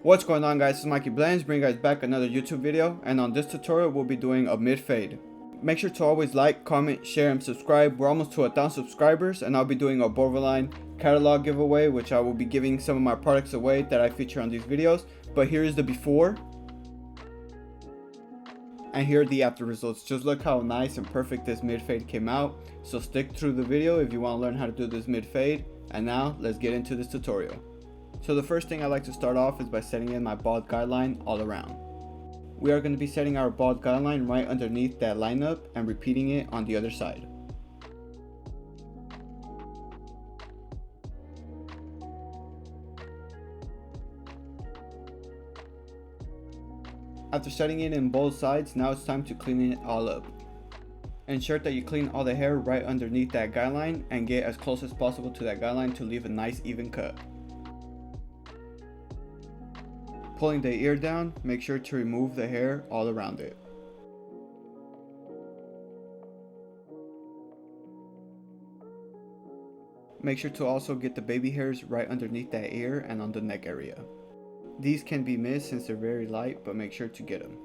What's going on, guys? This is Mikey Blends, bringing you guys back another YouTube video, and on this tutorial we'll be doing a mid fade. Make sure to always like, comment, share, and subscribe. We're almost to 1,000 subscribers, and I'll be doing a Borderline catalog giveaway, which I will be giving some of my products away that I feature on these videos. But here is the before, and here are the after results. Just look how nice and perfect this mid fade came out. So stick through the video if you want to learn how to do this mid fade. And now let's get into this tutorial. So the first thing I like to start off is by setting in my bald guideline all around. We are going to be setting our bald guideline right underneath that lineup and repeating it on the other side. After setting it in both sides, now it's time to clean it all up. Ensure that you clean all the hair right underneath that guideline and get as close as possible to that guideline to leave a nice even cut. Pulling the ear down, make sure to remove the hair all around it. Make sure to also get the baby hairs right underneath that ear and on the neck area. These can be missed since they're very light, but make sure to get them.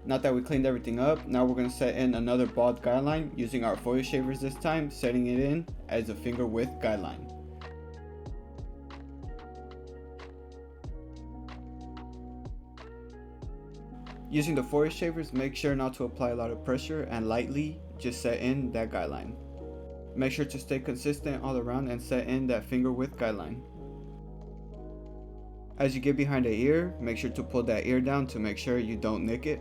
Now that we cleaned everything up, now we're going to set in another bald guideline using our foil shavers this time, setting it in as a finger width guideline. Using the foil shavers, make sure not to apply a lot of pressure and lightly just set in that guideline. Make sure to stay consistent all around and set in that finger width guideline. As you get behind the ear, make sure to pull that ear down to make sure you don't nick it,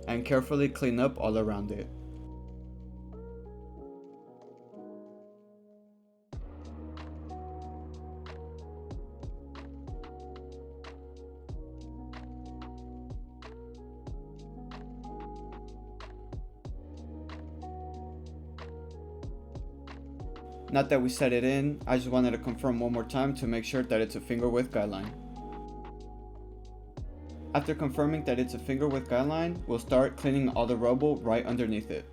and carefully clean up all around it. Now that we set it in, I just wanted to confirm one more time to make sure that it's a finger width guideline. After confirming that it's a finger width guideline, we'll start cleaning all the rubble right underneath it.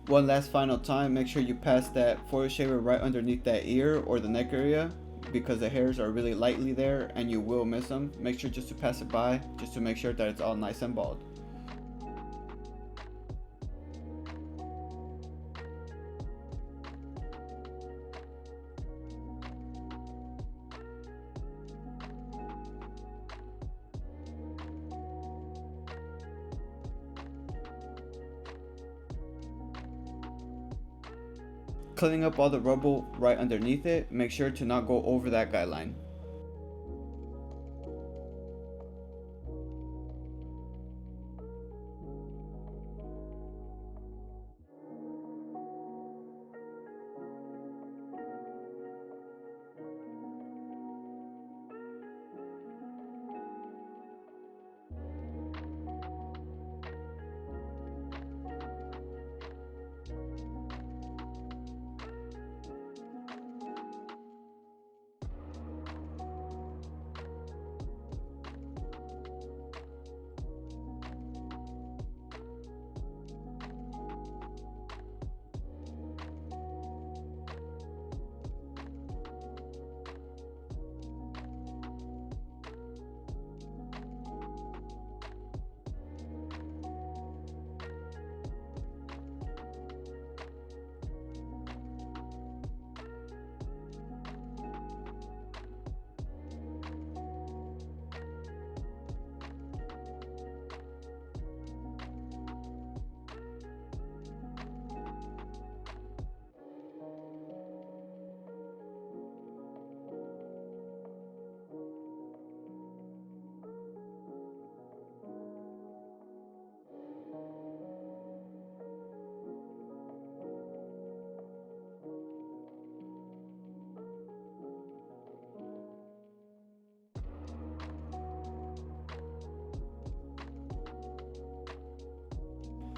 One last final time, make sure you pass that foil shaver right underneath that ear or the neck area, because the hairs are really lightly there and you will miss them. Make sure just to pass it by, just to make sure that it's all nice and bald. Cleaning up all the rubble right underneath it, make sure to not go over that guideline.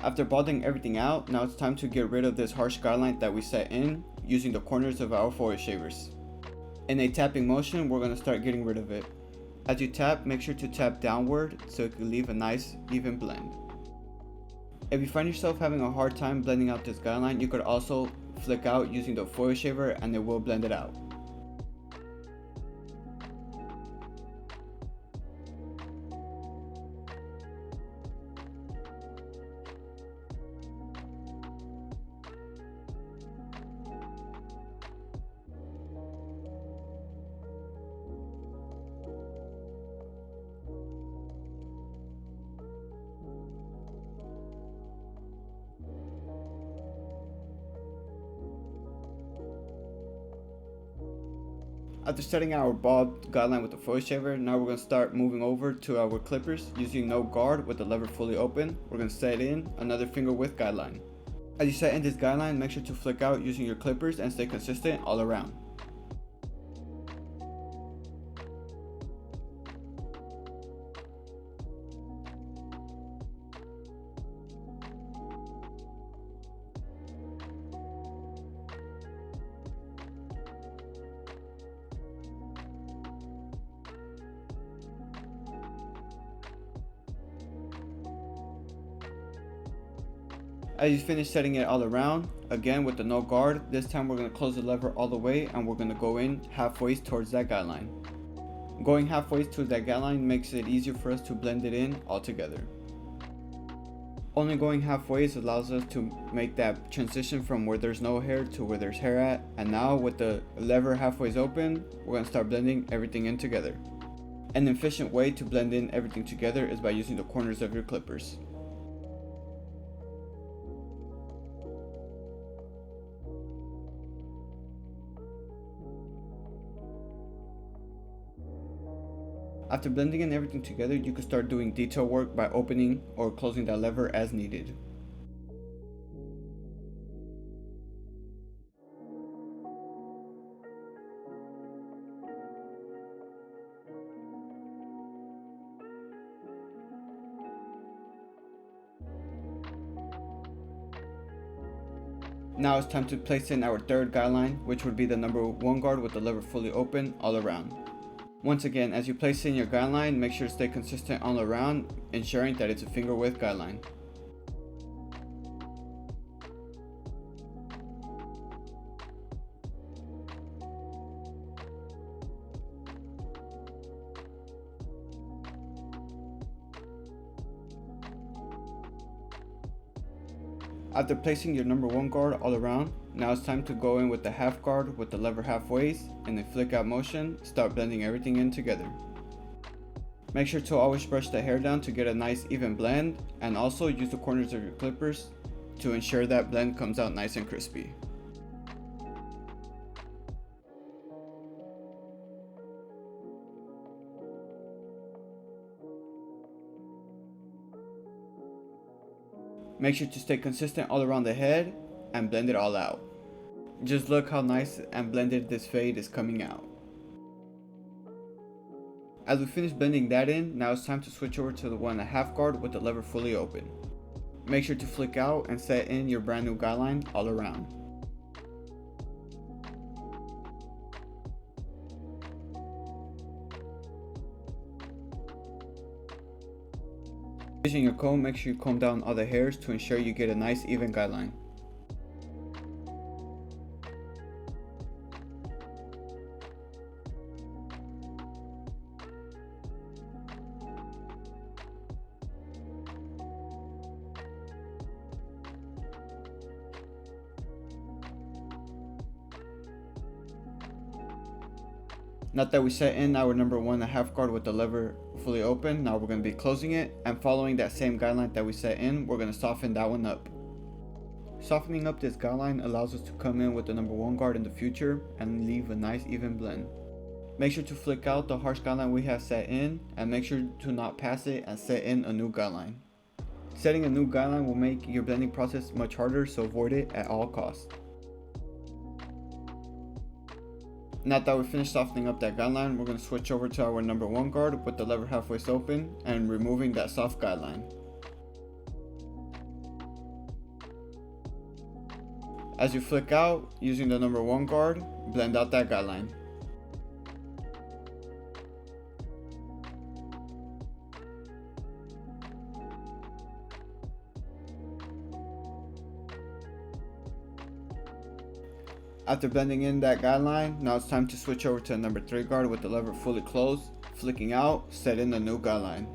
After balding everything out, now it's time to get rid of this harsh guideline that we set in using the corners of our foil shavers. In a tapping motion, we're going to start getting rid of it. As you tap, make sure to tap downward so it can leave a nice even blend. If you find yourself having a hard time blending out this guideline, you could also flick out using the foil shaver and it will blend it out. After setting our bald guideline with the foil shaver, now we're going to start moving over to our clippers using no guard with the lever fully open. We're going to set in another finger width guideline. As you set in this guideline, make sure to flick out using your clippers and stay consistent all around. As you finish setting it all around, again with the no guard, this time we're going to close the lever all the way and we're going to go in halfway towards that guideline. Going halfway towards that guideline makes it easier for us to blend it in all together. Only going halfway allows us to make that transition from where there's no hair to where there's hair at, and now with the lever halfway open, we're going to start blending everything in together. An efficient way to blend in everything together is by using the corners of your clippers. After blending in everything together, you can start doing detail work by opening or closing that lever as needed. Now it's time to place in our third guideline, which would be the number 1 guard with the lever fully open all around. Once again, as you place in your guideline, make sure to stay consistent all around, ensuring that it's a finger width guideline. After placing your number 1 guard all around, now it's time to go in with the half guard with the lever halfway and a flick out motion, start blending everything in together. Make sure to always brush the hair down to get a nice even blend, and also use the corners of your clippers to ensure that blend comes out nice and crispy. Make sure to stay consistent all around the head and blend it all out. Just look how nice and blended this fade is coming out. As we finish blending that in, now it's time to switch over to the 1.5 guard with the lever fully open. Make sure to flick out and set in your brand new guideline all around. Using your comb, make sure you comb down all the hairs to ensure you get a nice even guideline. Now that we set in our number 1.5 guard with the lever fully open, now we're going to be closing it, and following that same guideline that we set in, we're going to soften that one up. Softening up this guideline allows us to come in with the number 1 guard in the future and leave a nice even blend. Make sure to flick out the harsh guideline we have set in, and make sure to not pass it and set in a new guideline. Setting a new guideline will make your blending process much harder, so avoid it at all costs. Now that we finished softening up that guideline, we're going to switch over to our number 1 guard with the lever halfway open and removing that soft guideline. As you flick out, using the number 1 guard, blend out that guideline. After blending in that guideline, now it's time to switch over to the number 3 guard with the lever fully closed. Flicking out, set in the new guideline.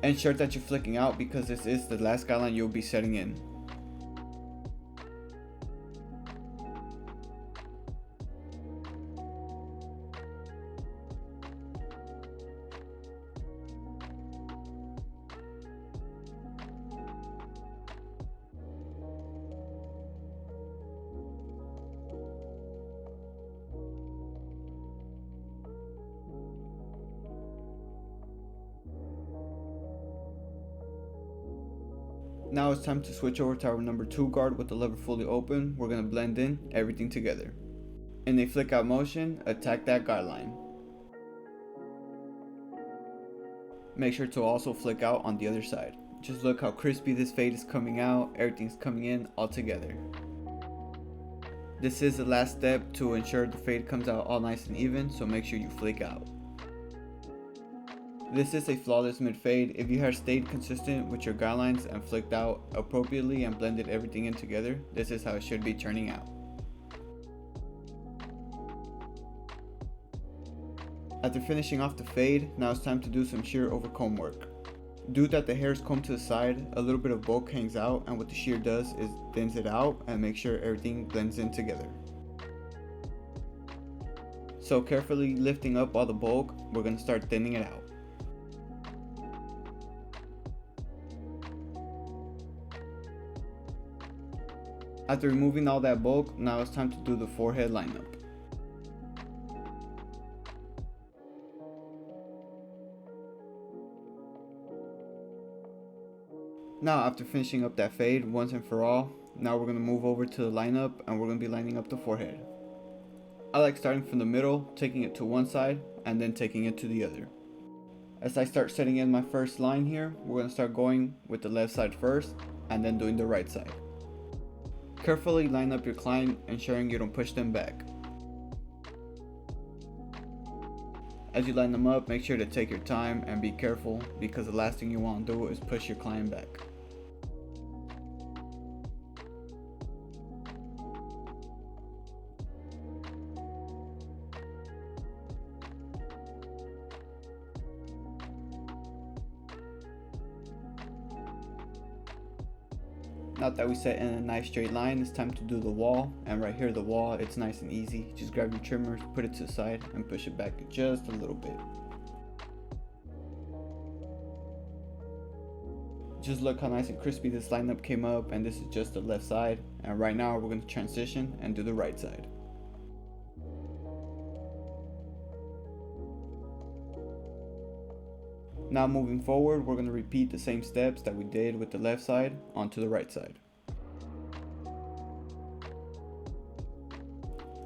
Ensure that you're flicking out because this is the last guideline you'll be setting in. Now it's time to switch over to our number 2 guard with the lever fully open. We're going to blend in everything together. In a flick out motion, attack that guideline. Make sure to also flick out on the other side. Just look how crispy this fade is coming out, everything's coming in all together. This is the last step to ensure the fade comes out all nice and even, so make sure you flick out. This is a flawless mid fade. If you had stayed consistent with your guidelines and flicked out appropriately and blended everything in together, this is how it should be turning out. After finishing off the fade, now it's time to do some shear over comb work. Due that the hair is combed to the side, a little bit of bulk hangs out, and what the shear does is thins it out and make sure everything blends in together. So carefully lifting up all the bulk, we're going to start thinning it out. After removing all that bulk, now it's time to do the forehead lineup. Now after finishing up that fade once and for all, now we're going to move over to the lineup and we're going to be lining up the forehead. I like starting from the middle, taking it to one side, and then taking it to the other. As I start setting in my first line here, we're going to start going with the left side first, and then doing the right side. Carefully line up your client, ensuring you don't push them back. As you line them up, make sure to take your time and be careful, because the last thing you want to do is push your client back. Now that we set in a nice straight line, it's time to do the wall. And right here, the wall, it's nice and easy. Just grab your trimmer, put it to the side, and push it back just a little bit. Just look how nice and crispy this lineup came up, and this is just the left side. And right now, we're going to transition and do the right side. Now moving forward, we're going to repeat the same steps that we did with the left side onto the right side.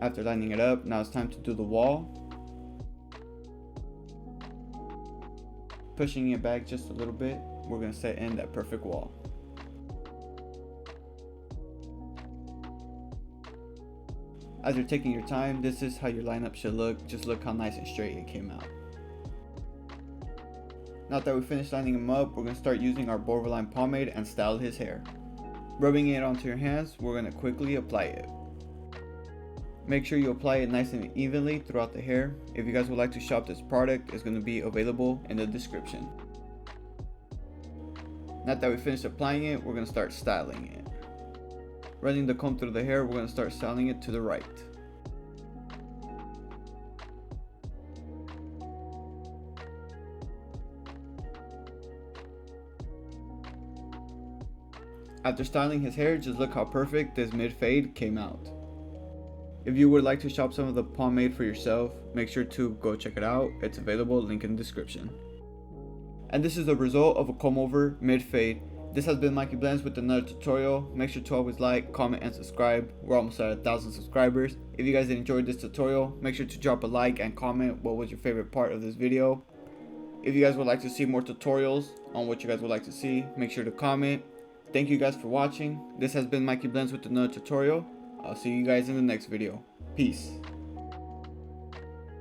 After lining it up, now it's time to do the wall. Pushing it back just a little bit, we're going to set in that perfect wall. As you're taking your time, this is how your lineup should look. Just look how nice and straight it came out. Now that we finished lining him up, we're going to start using our Borderline pomade and style his hair. Rubbing it onto your hands, we're going to quickly apply it. Make sure you apply it nice and evenly throughout the hair. If you guys would like to shop this product, it's going to be available in the description. Now that we finished applying it, we're going to start styling it. Running the comb through the hair, we're going to start styling it to the right. After styling his hair, just look how perfect this mid fade came out. If you would like to shop some of the pomade for yourself, make sure to go check it out. It's available, link in the description. And this is the result of a comb over mid fade. This has been Mikey Blends with another tutorial. Make sure to always like, comment, and subscribe. We're almost at 1,000 subscribers. If you guys enjoyed this tutorial, make sure to drop a like and comment what was your favorite part of this video. If you guys would like to see more tutorials on what you guys would like to see, make sure to comment. Thank you guys for watching. This has been Mikey Blends with another tutorial. I'll see you guys in the next video. Peace.